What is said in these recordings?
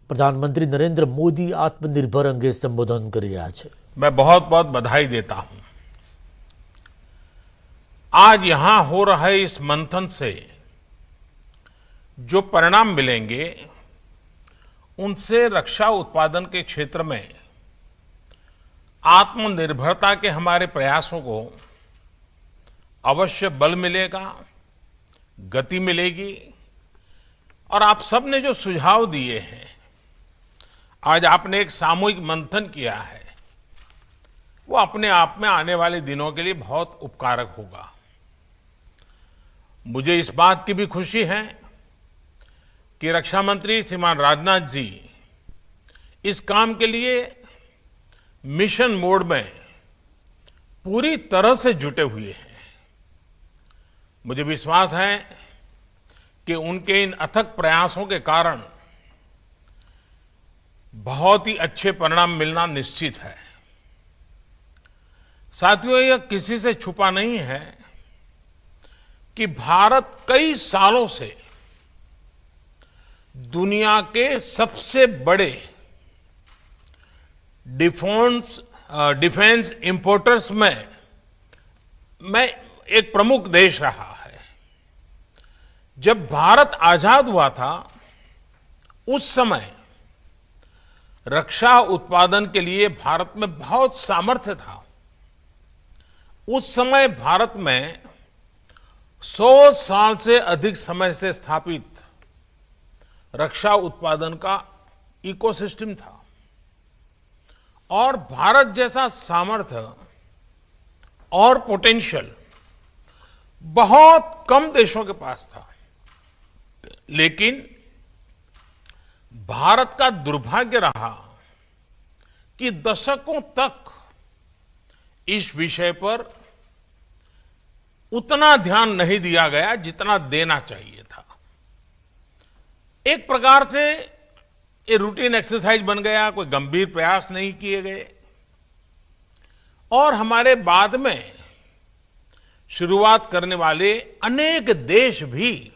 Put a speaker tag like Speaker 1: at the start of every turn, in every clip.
Speaker 1: प्रधानमंत्री नरेंद्र मोदी आत्मनिर्भर अंगे संबोधन कर रहा है।
Speaker 2: मैं बहुत बहुत बधाई देता हूं। आज यहां हो रहे इस मंथन से जो परिणाम मिलेंगे उनसे रक्षा उत्पादन के क्षेत्र में आत्मनिर्भरता के हमारे प्रयासों को अवश्य बल मिलेगा, गति मिलेगी। और आप सब ने जो सुझाव दिए हैं, आज आपने एक सामूहिक मंथन किया है, वो अपने आप में आने वाले दिनों के लिए बहुत उपकारक होगा। मुझे इस बात की भी खुशी है कि रक्षा मंत्री श्रीमान राजनाथ जी इस काम के लिए मिशन मोड में पूरी तरह से जुटे हुए हैं। मुझे विश्वास है कि उनके इन अथक प्रयासों के कारण बहुत ही अच्छे परिणाम मिलना निश्चित है। साथियों, यह किसी से छुपा नहीं है कि भारत कई सालों से दुनिया के सबसे बड़े डिफेंस इंपोर्टर्स में एक प्रमुख देश रहा है। जब भारत आजाद हुआ था, उस समय रक्षा उत्पादन के लिए भारत में बहुत सामर्थ्य था। उस समय भारत में 100 साल से अधिक समय से स्थापित रक्षा उत्पादन का इकोसिस्टम था और भारत जैसा सामर्थ्य और पोटेंशियल बहुत कम देशों के पास था। लेकिन भारत का दुर्भाग्य रहा कि दशकों तक इस विषय पर उतना ध्यान नहीं दिया गया जितना देना चाहिए था। एक प्रकार से ये रूटीन एक्सरसाइज बन गया, कोई गंभीर प्रयास नहीं किए गए। और हमारे बाद में शुरुआत करने वाले अनेक देश भी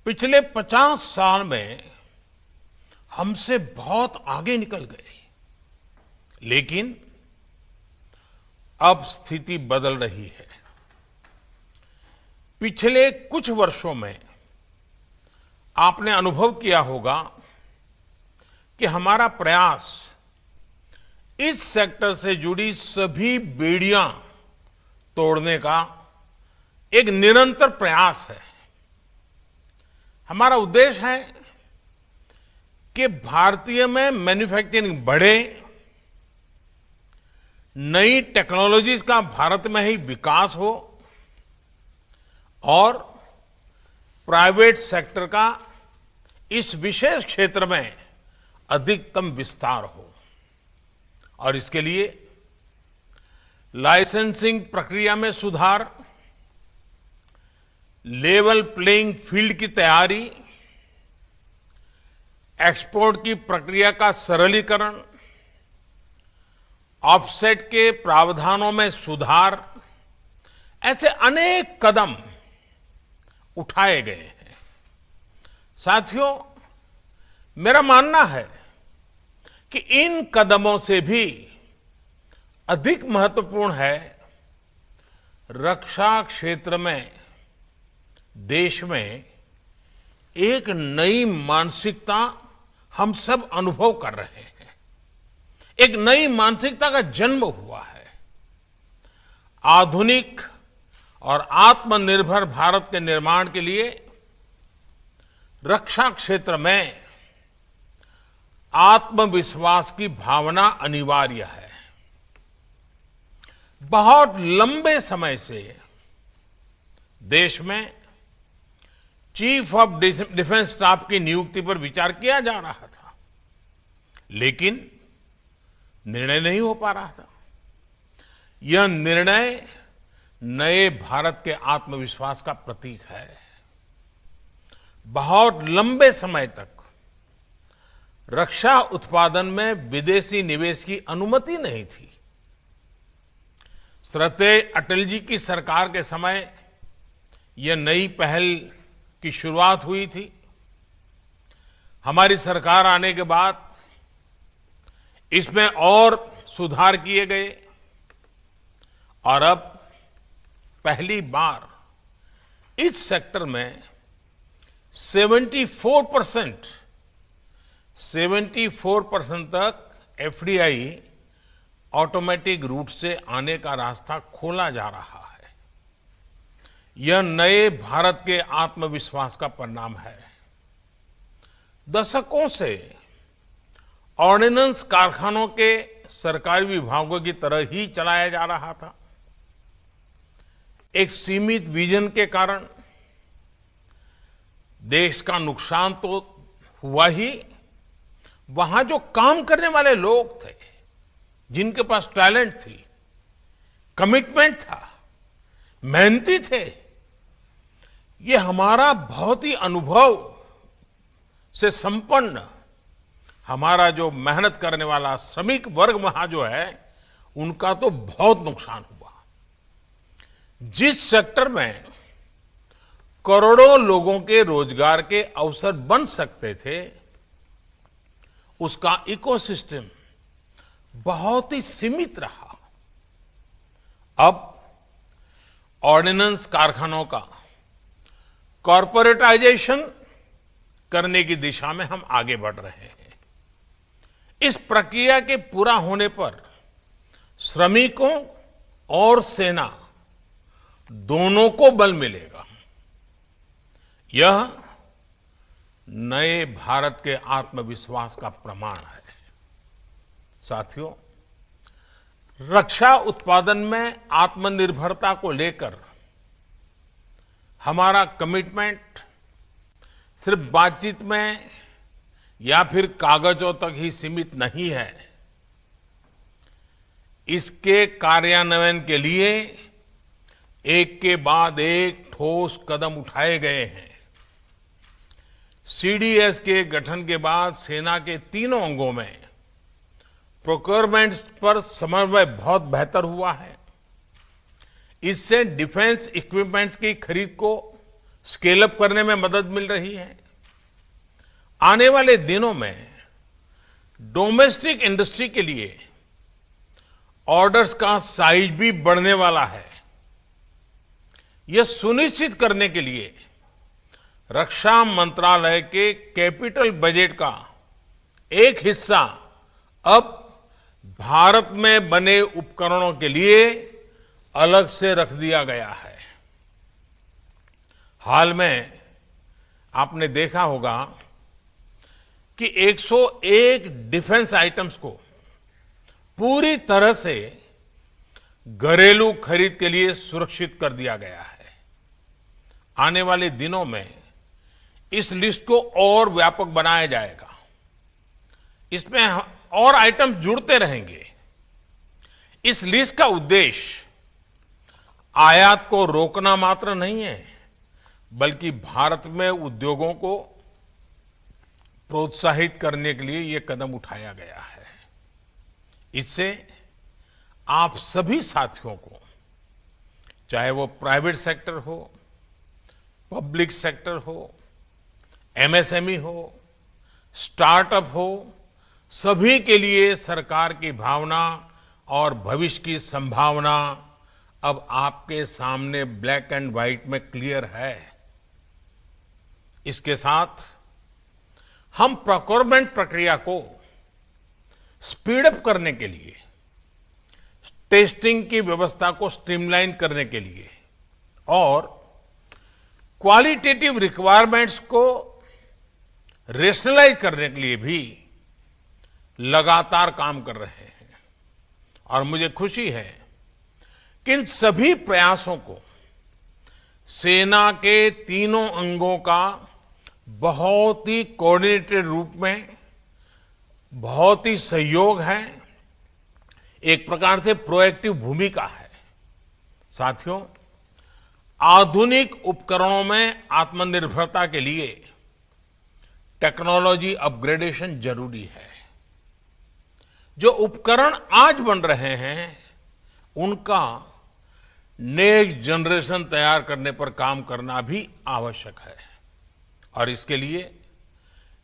Speaker 2: पिछले 50 साल में हमसे बहुत आगे निकल गए। लेकिन अब स्थिति बदल रही है। पिछले कुछ वर्षों में आपने अनुभव किया होगा कि हमारा प्रयास इस सेक्टर से जुड़ी सभी बेड़ियां तोड़ने का एक निरंतर प्रयास है। हमारा उद्देश्य है कि भारतीय में मैन्युफैक्चरिंग बढ़े, नई टेक्नोलॉजीज का भारत में ही विकास हो और प्राइवेट सेक्टर का इस विशेष क्षेत्र में अधिकतम विस्तार हो। और इसके लिए लाइसेंसिंग प्रक्रिया में सुधार, लेवल प्लेइंग फील्ड की तैयारी, एक्सपोर्ट की प्रक्रिया का सरलीकरण, ऑफसेट के प्रावधानों में सुधार, ऐसे अनेक कदम उठाए गए हैं। साथियों, मेरा मानना है कि इन कदमों से भी अधिक महत्वपूर्ण है रक्षा क्षेत्र में देश में एक नई मानसिकता हम सब अनुभव कर रहे हैं। एक नई मानसिकता का जन्म हुआ है। आधुनिक और आत्मनिर्भर भारत के निर्माण के लिए रक्षा क्षेत्र में आत्मविश्वास की भावना अनिवार्य है। बहुत लंबे समय से देश में चीफ ऑफ डिफेंस स्टाफ की नियुक्ति पर विचार किया जा रहा था, लेकिन निर्णय नहीं हो पा रहा था। यह निर्णय नए भारत के आत्मविश्वास का प्रतीक है। बहुत लंबे समय तक रक्षा उत्पादन में विदेशी निवेश की अनुमति नहीं थी। श्रद्धेय अटल जी की सरकार के समय यह नई पहल की शुरुआत हुई थी। हमारी सरकार आने के बाद इसमें और सुधार किए गए और अब पहली बार इस सेक्टर में 74% तक एफडीआई ऑटोमेटिक रूट से आने का रास्ता खोला जा रहा है। यह नए भारत के आत्मविश्वास का परिणाम है। दशकों से ऑर्डिनेंस कारखानों के सरकारी विभागों की तरह ही चलाया जा रहा था। एक सीमित विजन के कारण देश का नुकसान तो हुआ ही, वहां जो काम करने वाले लोग थे, जिनके पास टैलेंट थी, कमिटमेंट था, मेहनती थे, ये हमारा बहुत ही अनुभव से संपन्न हमारा जो मेहनत करने वाला श्रमिक वर्ग वहां जो है, उनका तो बहुत नुकसान हुआ। जिस सेक्टर में करोड़ों लोगों के रोजगार के अवसर बन सकते थे, उसका इकोसिस्टम बहुत ही सीमित रहा। अब ऑर्डिनेंस कारखानों का कॉरपोरेटाइजेशन करने की दिशा में हम आगे बढ़ रहे हैं। इस प्रक्रिया के पूरा होने पर श्रमिकों और सेना दोनों को बल मिलेगा। यह नए भारत के आत्मविश्वास का प्रमाण है। साथियों, रक्षा उत्पादन में आत्मनिर्भरता को लेकर हमारा कमिटमेंट सिर्फ बातचीत में या फिर कागजों तक ही सीमित नहीं है। इसके कार्यान्वयन के लिए एक के बाद एक ठोस कदम उठाए गए हैं। सीडीएस के गठन के बाद सेना के तीनों अंगों में प्रोक्योरमेंट पर समन्वय बहुत बेहतर हुआ है। इससे डिफेंस इक्विपमेंट्स की खरीद को स्केल अप करने में मदद मिल रही है। आने वाले दिनों में डोमेस्टिक इंडस्ट्री के लिए ऑर्डर्स का साइज भी बढ़ने वाला है। यह सुनिश्चित करने के लिए रक्षा मंत्रालय के कैपिटल बजट का एक हिस्सा अब भारत में बने उपकरणों के लिए अलग से रख दिया गया है। हाल में आपने देखा होगा कि 101 डिफेंस आइटम्स को पूरी तरह से घरेलू खरीद के लिए सुरक्षित कर दिया गया है। आने वाले दिनों में इस लिस्ट को और व्यापक बनाया जाएगा। इसमें और आइटम जुड़ते रहेंगे। इस लिस्ट का उद्देश्य आयात को रोकना मात्र नहीं है, बल्कि भारत में उद्योगों को प्रोत्साहित करने के लिए यह कदम उठाया गया है। इससे आप सभी साथियों को, चाहे वो प्राइवेट सेक्टर हो, पब्लिक सेक्टर हो, एमएसएमई हो, स्टार्टअप हो, सभी के लिए सरकार की भावना और भविष्य की संभावना अब आपके सामने ब्लैक एंड व्हाइट में क्लियर है। इसके साथ हम प्रोक्योरमेंट प्रक्रिया को स्पीड अप करने के लिए, टेस्टिंग की व्यवस्था को स्ट्रीमलाइन करने के लिए और क्वालिटेटिव रिक्वायरमेंट्स को रेशनलाइज करने के लिए भी लगातार काम कर रहे हैं। और मुझे खुशी है कि इन सभी प्रयासों को सेना के तीनों अंगों का बहुत ही कोऑर्डिनेटेड रूप में बहुत ही सहयोग है, एक प्रकार से प्रोएक्टिव भूमिका है। साथियों, आधुनिक उपकरणों में आत्मनिर्भरता के लिए टेक्नोलॉजी अपग्रेडेशन जरूरी है। जो उपकरण आज बन रहे हैं, उनका नेक्स्ट जनरेशन तैयार करने पर काम करना भी आवश्यक है। और इसके लिए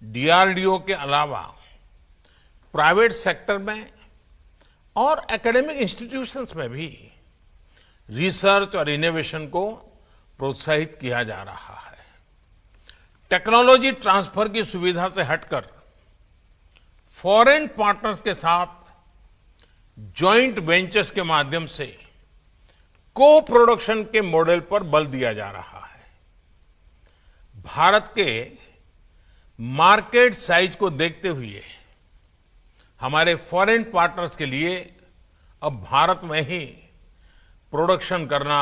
Speaker 2: डीआरडीओ के अलावा प्राइवेट सेक्टर में और एकेडमिक इंस्टीट्यूशंस में भी रिसर्च और इनोवेशन को प्रोत्साहित किया जा रहा है। टेक्नोलॉजी ट्रांसफर की सुविधा से हटकर फॉरेन पार्टनर्स के साथ जॉइंट वेंचर्स के माध्यम से को प्रोडक्शन के मॉडल पर बल दिया जा रहा है। भारत के मार्केट साइज को देखते हुए हमारे फॉरेन पार्टनर्स के लिए अब भारत में ही प्रोडक्शन करना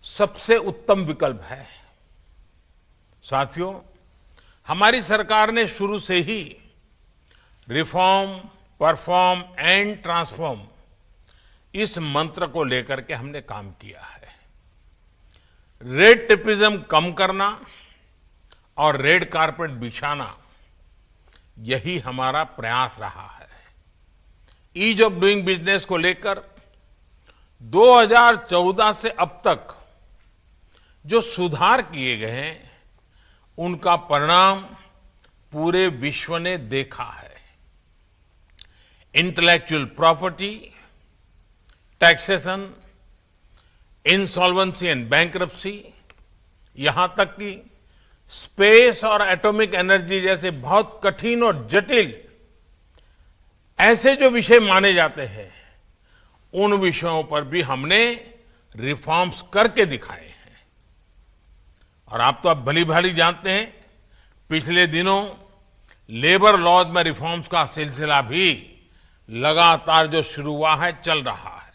Speaker 2: सबसे उत्तम विकल्प है। साथियों, हमारी सरकार ने शुरू से ही रिफॉर्म, परफॉर्म एंड ट्रांसफॉर्म इस मंत्र को लेकर के हमने काम किया है। रेड टेपिज्म कम करना और रेड कारपेट बिछाना, यही हमारा प्रयास रहा है। ईज ऑफ डूइंग बिजनेस को लेकर 2014 से अब तक जो सुधार किए गए हैं, उनका परिणाम पूरे विश्व ने देखा है। Intellectual property, taxation, insolvency and bankruptcy, यहां तक कि स्पेस और एटॉमिक एनर्जी जैसे बहुत कठिन और जटिल ऐसे जो विषय माने जाते हैं, उन विषयों पर भी हमने रिफॉर्म्स करके दिखाए हैं। और आप तो अब भली भांति जानते हैं, पिछले दिनों लेबर लॉज में रिफॉर्म्स का सिलसिला भी लगातार जो शुरू हुआ है, चल रहा है।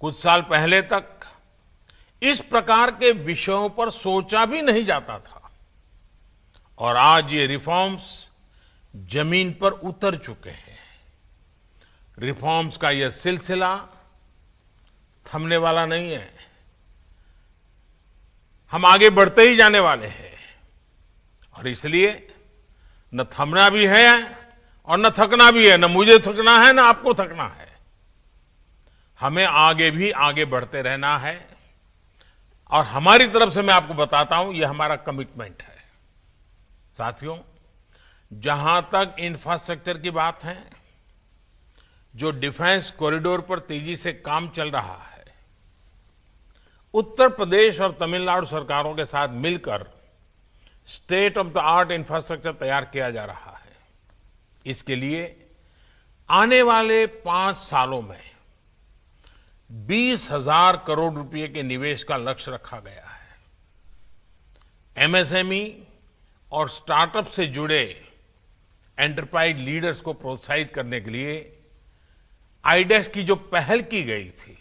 Speaker 2: कुछ साल पहले तक इस प्रकार के विषयों पर सोचा भी नहीं जाता था और आज ये रिफॉर्म्स जमीन पर उतर चुके हैं। रिफॉर्म्स का यह सिलसिला थमने वाला नहीं है। हम आगे बढ़ते ही जाने वाले हैं और इसलिए न थमना भी है और न थकना भी है। न मुझे थकना है, न आपको थकना है। हमें आगे भी आगे बढ़ते रहना है और हमारी तरफ से मैं आपको बताता हूं, यह हमारा कमिटमेंट है। साथियों, जहां तक इंफ्रास्ट्रक्चर की बात है, जो डिफेंस कॉरिडोर पर तेजी से काम चल रहा है, उत्तर प्रदेश और तमिलनाडु सरकारों के साथ मिलकर state of the art infrastructure तैयार किया जा रहा है। इसके लिए आने वाले 5 सालों में 20,000 करोड़ रुपए के निवेश का लक्ष्य रखा गया है। एमएसएमई और स्टार्टअप से जुड़े एंटरप्राइज लीडर्स को प्रोत्साहित करने के लिए आईडेक्स की जो पहल की गई थी,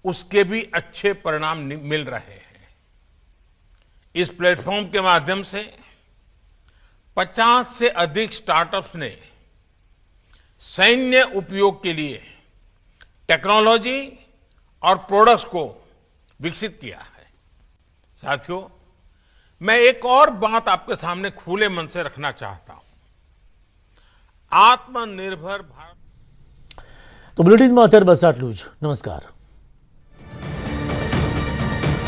Speaker 2: उसके भी अच्छे परिणाम मिल रहे हैं। इस प्लेटफॉर्म के माध्यम से 50 से अधिक स्टार्टअप्स ने सैन्य उपयोग के लिए टेक्नोलॉजी और प्रोडक्ट्स को विकसित किया है। साथियों, मैं एक और बात आपके सामने खुले मन से रखना चाहता हूं। आत्मनिर्भर भारत।
Speaker 1: तो बुलेटिનમાં અત્યારે બસ આટલું જ। નમસ્કાર।